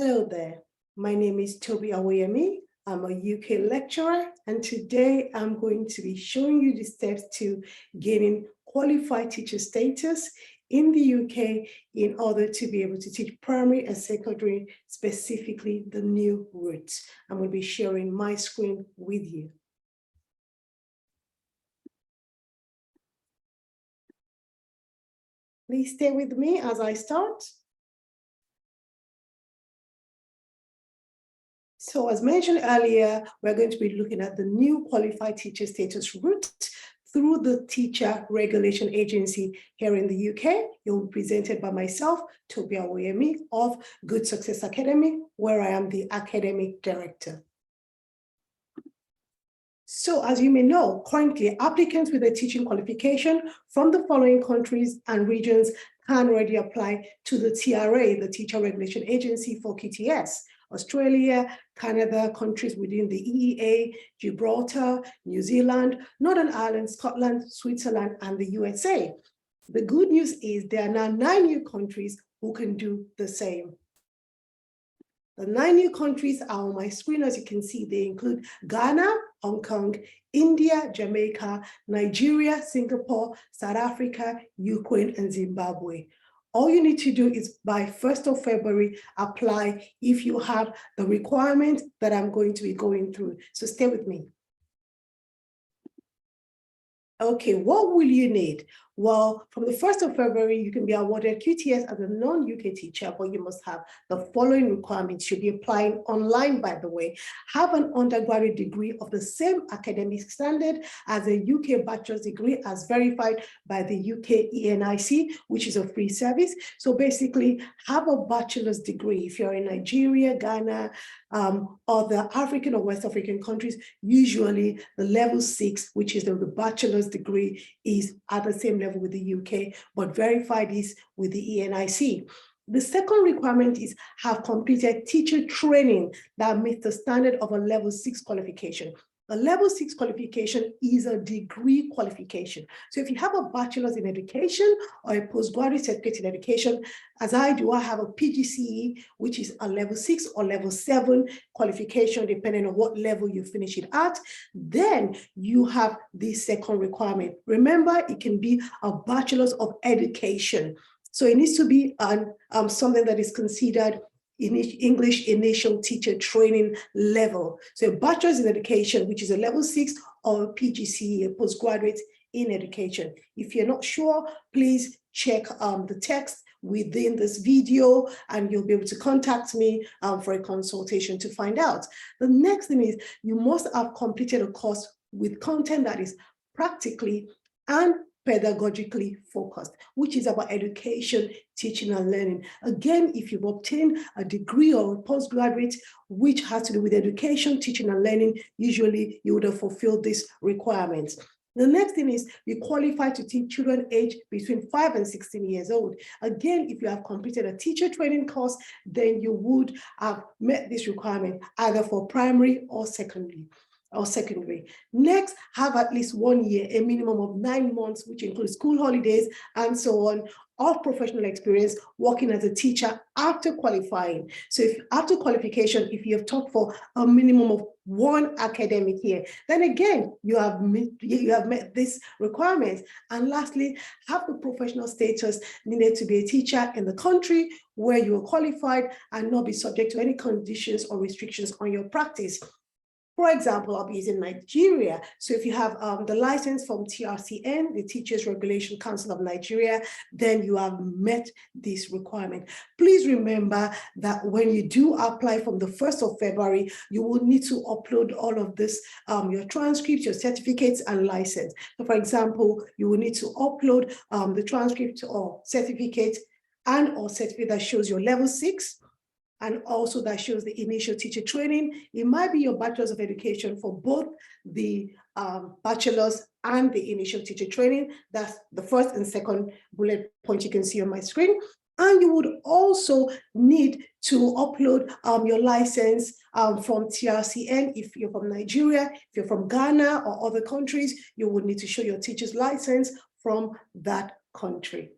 Hello there, my name is Toby Awoyemi. I'm a UK lecturer, and today I'm going to be showing you the steps to gaining qualified teacher status in the UK in order to be able to teach primary and secondary, specifically the new routes. I'm going to be sharing my screen with you. Please stay with me as I start. So as mentioned earlier, we're going to be looking at the new qualified teacher status route through the Teacher Regulation Agency here in the UK. It will be presented by myself, Toby Awoyemi of Good Success Academy, where I am the academic director. So as you may know, currently applicants with a teaching qualification from the following countries and regions can already apply to the TRA, the Teacher Regulation Agency for QTS. Australia, Canada, countries within the EEA, Gibraltar, New Zealand, Northern Ireland, Scotland, Switzerland, and the USA. The good news is there are now 9 new countries who can do the same. The 9 new countries are on my screen. As you can see, they include Ghana, Hong Kong, India, Jamaica, Nigeria, Singapore, South Africa, Ukraine, and Zimbabwe. All you need to do is by 1st of February, apply if you have the requirement that I'm going to be going through. So stay with me. Okay, what will you need? Well, from the 1st of February, you can be awarded QTS as a non-UK teacher, but you must have the following requirements. You'll be applying online, by the way. Have an undergraduate degree of the same academic standard as a UK bachelor's degree as verified by the UK ENIC, which is a free service. So basically, have a bachelor's degree. If you're in Nigeria, Ghana, or the African or West African countries, usually the level 6, which is the bachelor's degree, is at the same level with the UK, but verify this with the ENIC. The second requirement is have completed teacher training that meets the standard of a level 6 qualification. A level 6 qualification is a degree qualification. So if you have a bachelor's in education or a postgraduate certificate in education, as I do, I have a PGCE, which is a level 6 or level 7 qualification, depending on what level you finish it at, then you have the second requirement. Remember, it can be a bachelor's of education. So it needs to be something that is considered in English initial teacher training level. So a bachelor's in education, which is a level 6, or a PGCE, a postgraduate in education. If you're not sure, please check the text within this video and you'll be able to contact me for a consultation to find out. The next thing is you must have completed a course with content that is practically and pedagogically focused, which is about education, teaching, and learning. Again, if you've obtained a degree or a postgraduate which has to do with education, teaching, and learning, usually you would have fulfilled these requirements. The next thing is be qualified to teach children aged between 5 and 16 years old. Again, if you have completed a teacher training course, then you would have met this requirement either for primary or secondary. Next, have at least 1 year, a minimum of 9 months, which includes school holidays and so on, of professional experience working as a teacher after qualifying. So if after qualification, if you have taught for a minimum of 1 academic year, then again, you have met this requirement. And lastly, have the professional status needed to be a teacher in the country where you are qualified and not be subject to any conditions or restrictions on your practice. For example, I'll be using Nigeria. So if you have the license from TRCN, the Teachers Regulation Council of Nigeria, then you have met this requirement. Please remember that when you do apply from the 1st of February, you will need to upload all of this, your transcripts, your certificates, and license. So for example, you will need to upload the transcript or certificate or certificate that shows your level 6, and also that shows the initial teacher training. It might be your bachelor's of education for both the bachelor's and the initial teacher training. That's the first and second bullet point you can see on my screen. And you would also need to upload your license from TRCN. If you're from Nigeria, if you're from Ghana or other countries, you would need to show your teacher's license from that country.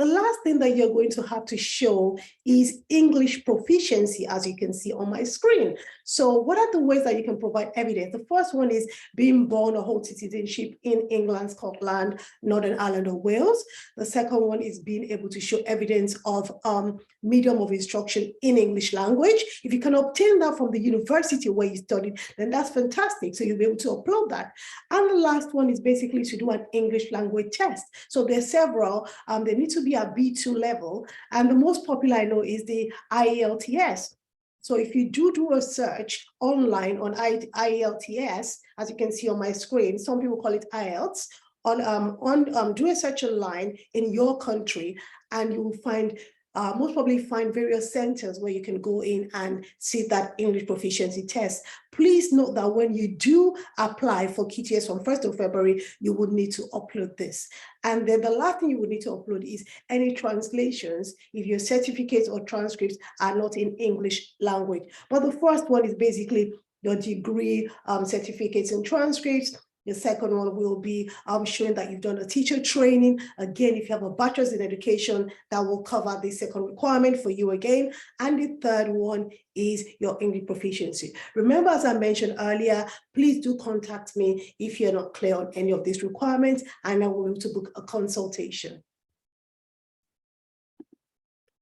The last thing that you're going to have to show is English proficiency, as you can see on my screen. So what are the ways that you can provide evidence? The first one is being born or hold citizenship in England, Scotland, Northern Ireland, or Wales. The second one is being able to show evidence of medium of instruction in English language. If you can obtain that from the university where you studied, then that's fantastic. So you'll be able to upload that. And the last one is basically to do an English language test. So there's several, they need to be at B2 level. And the most popular I know is the IELTS. So if you do a search online on IELTS, as you can see on my screen, some people call it IELTS, do a search online in your country, and you will find most probably find various centers where you can go in and see that English proficiency test. Please note that when you do apply for QTS on 1st of February, you would need to upload this. And then the last thing you would need to upload is any translations if your certificates or transcripts are not in English language. But the first one is basically your degree, certificates and transcripts. The second one will be showing that you've done a teacher training. Again, if you have a bachelor's in education, that will cover the second requirement for you again. And the third one is your English proficiency. Remember, as I mentioned earlier, please do contact me if you're not clear on any of these requirements, and I will be able to book a consultation.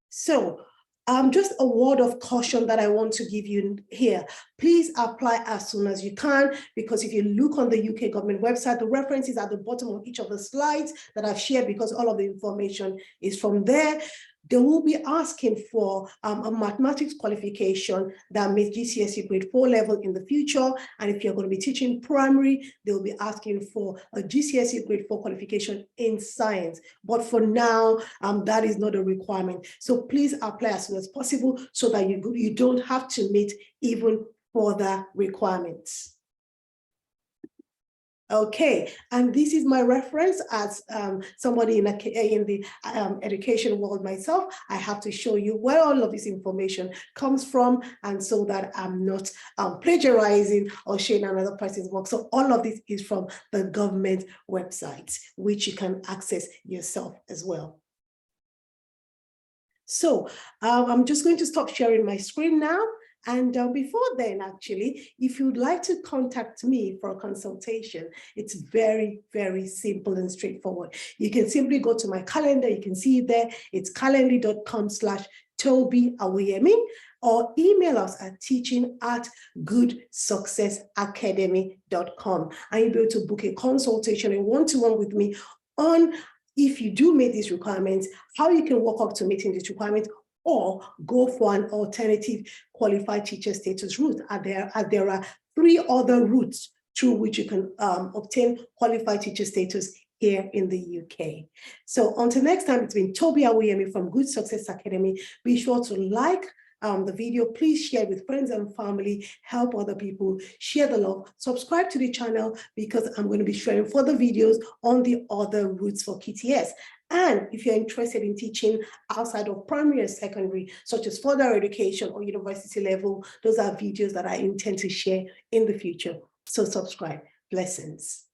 So, just a word of caution that I want to give you here. Please apply as soon as you can, because if you look on the UK government website, the references at the bottom of each of the slides that I've shared, because all of the information is from there. They will be asking for a mathematics qualification that meets GCSE grade 4 level in the future. And if you're going to be teaching primary, they'll be asking for a GCSE grade 4 qualification in science. But for now, that is not a requirement. So please apply as soon as possible so that you don't have to meet even further requirements. Okay, and this is my reference as somebody in the education world myself. I have to show you where all of this information comes from, and so that I'm not plagiarizing or sharing another person's work. So all of this is from the government website, which you can access yourself as well. So I'm just going to stop sharing my screen now. And before then, actually, if you'd like to contact me for a consultation, it's very, very simple and straightforward. You can simply go to my calendar. You can see it there. It's calendly.com/Toby Awuyemi, or email us at teaching@goodsuccessacademy.com. And you'll be able to book a consultation, a one-to-one with me on, if you do meet these requirements, how you can work up to meeting these requirements, or go for an alternative qualified teacher status route. There are 3 other routes through which you can obtain qualified teacher status here in the UK. So until next time, it's been Toby Awuyemi from Good Success Academy. Be sure to like the video. Please share with friends and family, help other people, share the love, subscribe to the channel, because I'm going to be sharing further videos on the other routes for QTS. And if you're interested in teaching outside of primary and secondary, such as further education or university level, those are videos that I intend to share in the future. So subscribe. Blessings.